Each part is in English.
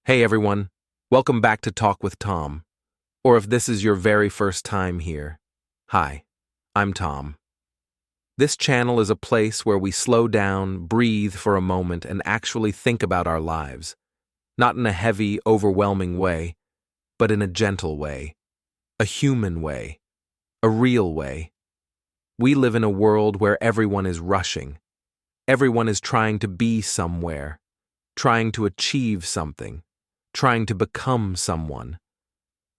Hey everyone, welcome back to Talk with Tom. Or if this is your very first time here, hi, I'm Tom. This channel is a place where we slow down, breathe for a moment, and actually think about our lives. Not in a heavy, overwhelming way, but in a gentle way, a human way, a real way. We live in a world where everyone is rushing. Everyone is trying to be somewhere, trying to achieve something, trying to become someone.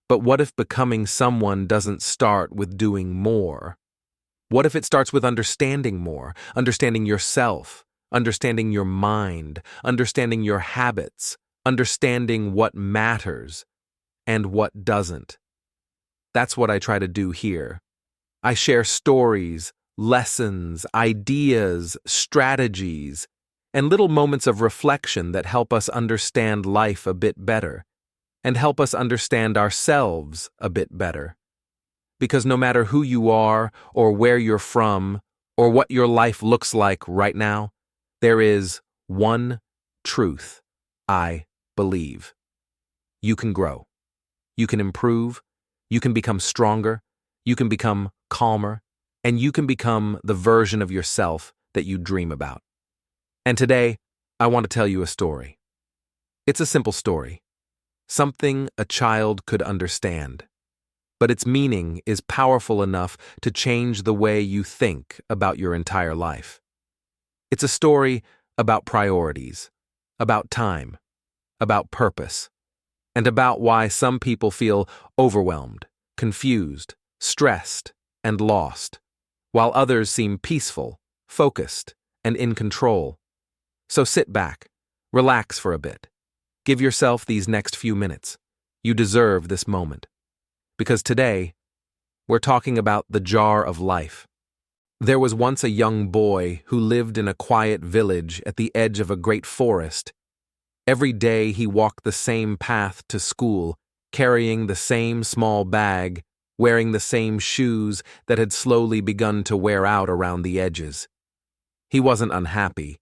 But what if becoming someone doesn't start with doing more? What if it starts with understanding more, understanding yourself, understanding your mind, understanding your habits, understanding what matters and what doesn't? That's what I try to do here. I share stories, lessons, ideas, strategies, and little moments of reflection that help us understand life a bit better and help us understand ourselves a bit better. Because no matter who you are or where you're from or what your life looks like right now, there is one truth I believe. You can grow. You can improve. You can become stronger. You can become calmer. And you can become the version of yourself that you dream about. And today, I want to tell you a story. It's a simple story. Something a child could understand. But its meaning is powerful enough to change the way you think about your entire life. It's a story about priorities, about time, about purpose, and about why some people feel overwhelmed, confused, stressed, and lost, while others seem peaceful, focused, and in control. So sit back, relax for a bit. Give yourself these next few minutes. You deserve this moment. Because today, we're talking about the jar of life. There was once a young boy who lived in a quiet village at the edge of a great forest. Every day he walked the same path to school, carrying the same small bag, wearing the same shoes that had slowly begun to wear out around the edges. He wasn't unhappy,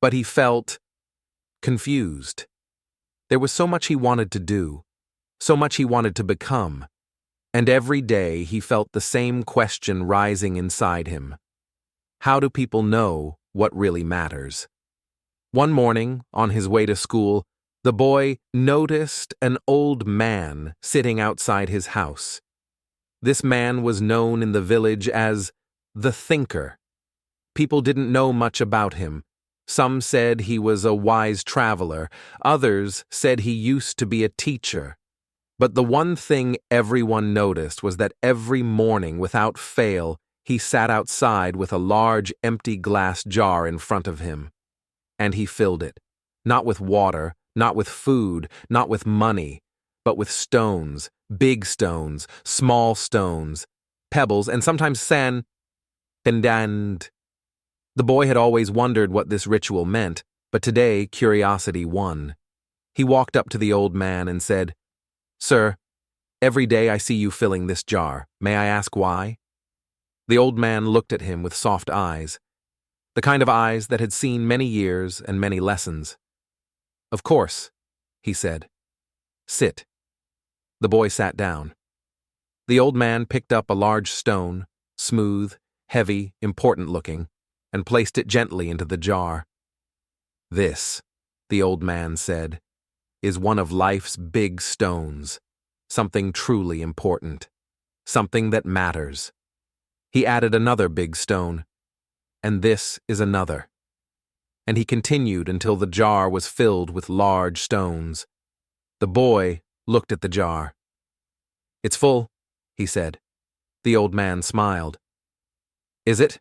but he felt confused. There was so much he wanted to do, so much he wanted to become, and every day he felt the same question rising inside him. How do people know what really matters? One morning, on his way to school, the boy noticed an old man sitting outside his house. This man was known in the village as the Thinker. People didn't know much about him. Some said he was a wise traveler. Others said he used to be a teacher. But the one thing everyone noticed was that every morning, without fail, he sat outside with a large empty glass jar in front of him. And he filled it, not with water, not with food, not with money, but with stones, big stones, small stones, pebbles, and sometimes sand. The boy had always wondered what this ritual meant, but today curiosity won. He walked up to the old man and said, "Sir, every day I see you filling this jar. May I ask why?" The old man looked at him with soft eyes, the kind of eyes that had seen many years and many lessons. "Of course," he said. "Sit." The boy sat down. The old man picked up a large stone, smooth, heavy, important-looking, and placed it gently into the jar. "This," the old man said, "is one of life's big stones, something truly important, something that matters." He added another big stone, "And this is another." And he continued until the jar was filled with large stones. The boy looked at the jar. "It's full," he said. The old man smiled. "Is it?"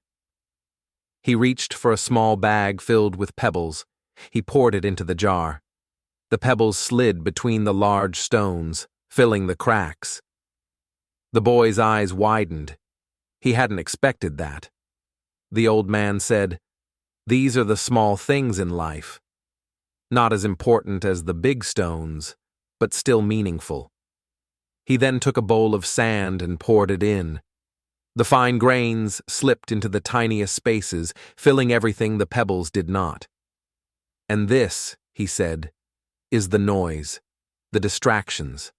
He reached for a small bag filled with pebbles. He poured it into the jar. The pebbles slid between the large stones, filling the cracks. The boy's eyes widened. He hadn't expected that. The old man said, "These are the small things in life. Not as important as the big stones, but still meaningful." He then took a bowl of sand and poured it in. The fine grains slipped into the tiniest spaces, filling everything the pebbles did not. "And this," he said, is the noise, the distractions,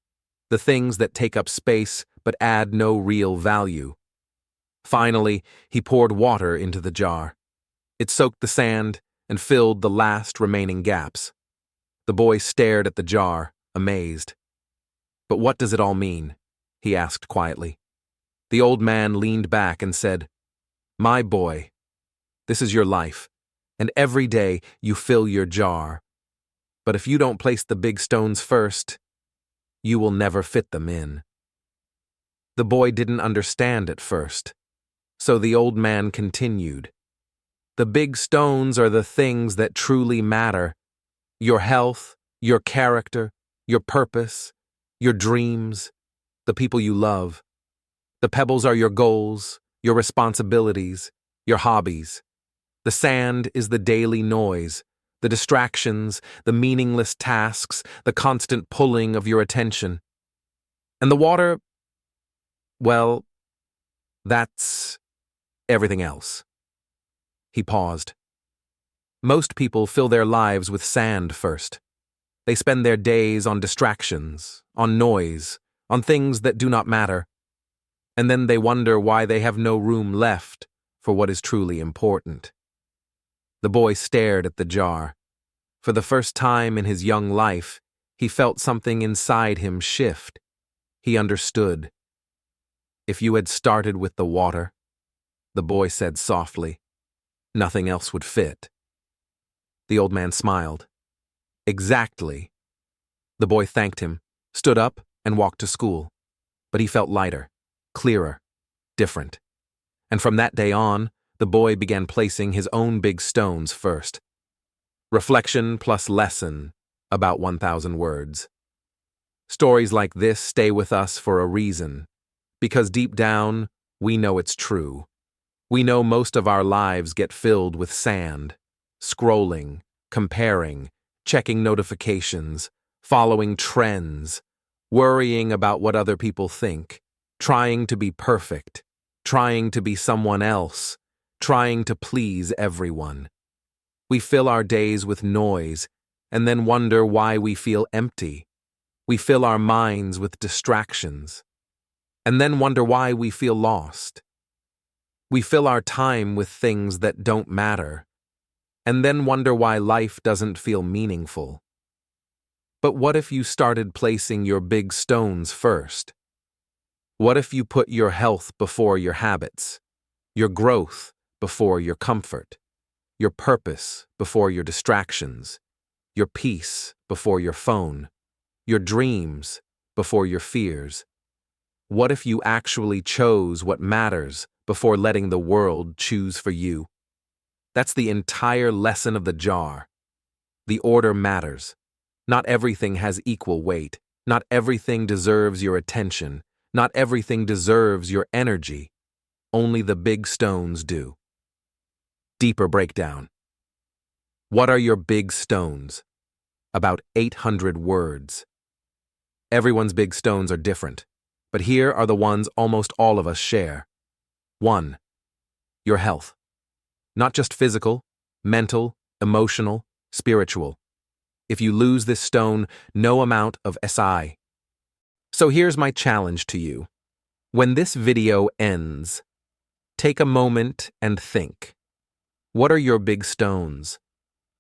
the things that take up space but add no real value. Finally, he poured water into the jar. It soaked the sand and filled the last remaining gaps. The boy stared at the jar, amazed. "But what does it all mean?" he asked quietly. The old man leaned back and said, "My boy, this is your life, and every day you fill your jar. But if you don't place the big stones first, you will never fit them in." The boy didn't understand at first, so the old man continued. "The big stones are the things that truly matter. Your health, your character, your purpose, your dreams, the people you love. The pebbles are your goals, your responsibilities, your hobbies. The sand is the daily noise, the distractions, the meaningless tasks, the constant pulling of your attention. And the water, well, that's everything else." He paused. Most people fill their lives with sand first. They spend their days on distractions, on noise, on things that do not matter. And then they wonder why they have no room left for what is truly important. The boy stared at the jar. For the first time in his young life, he felt something inside him shift. He understood. "If you had started with the water," the boy said softly, "nothing else would fit." The old man smiled. "Exactly." The boy thanked him, stood up, and walked to school. But he felt lighter, clearer, different. And from that day on, the boy began placing his own big stones first. Reflection plus lesson, about 1,000 words. Stories like this stay with us for a reason, because deep down, we know it's true. We know most of our lives get filled with sand, scrolling, comparing, checking notifications, following trends, worrying about what other people think, trying to be perfect, trying to be someone else, trying to please everyone. We fill our days with noise and then wonder why we feel empty. We fill our minds with distractions and then wonder why we feel lost. We fill our time with things that don't matter and then wonder why life doesn't feel meaningful. But what if you started placing your big stones first? What if you put your health before your habits, your growth before your comfort, your purpose before your distractions, your peace before your phone, your dreams before your fears? What if you actually chose what matters before letting the world choose for you? That's the entire lesson of the jar. The order matters. Not everything has equal weight. Not everything deserves your attention. Not everything deserves your energy. Only the big stones do. Deeper breakdown. What are your big stones? About 800 words. Everyone's big stones are different, but here are the ones almost all of us share. 1. Your health. Not just physical, mental, emotional, spiritual. If you lose this stone, no amount of SI. So here's my challenge to you. When this video ends, take a moment and think. What are your big stones?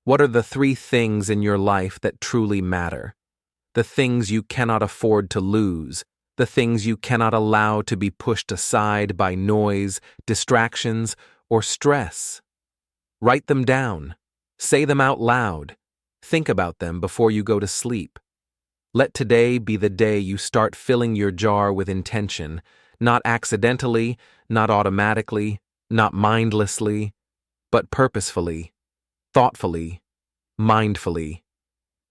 What are the 3 things in your life that truly matter? The things you cannot afford to lose, the things you cannot allow to be pushed aside by noise, distractions, or stress. Write them down. Say them out loud. Think about them before you go to sleep. Let today be the day you start filling your jar with intention, not accidentally, not automatically, not mindlessly, but purposefully, thoughtfully, mindfully.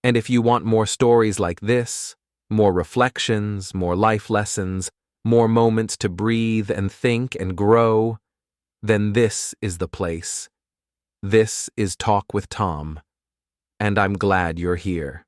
And if you want more stories like this, more reflections, more life lessons, more moments to breathe and think and grow, then this is the place. This is Talk with Tom, and I'm glad you're here.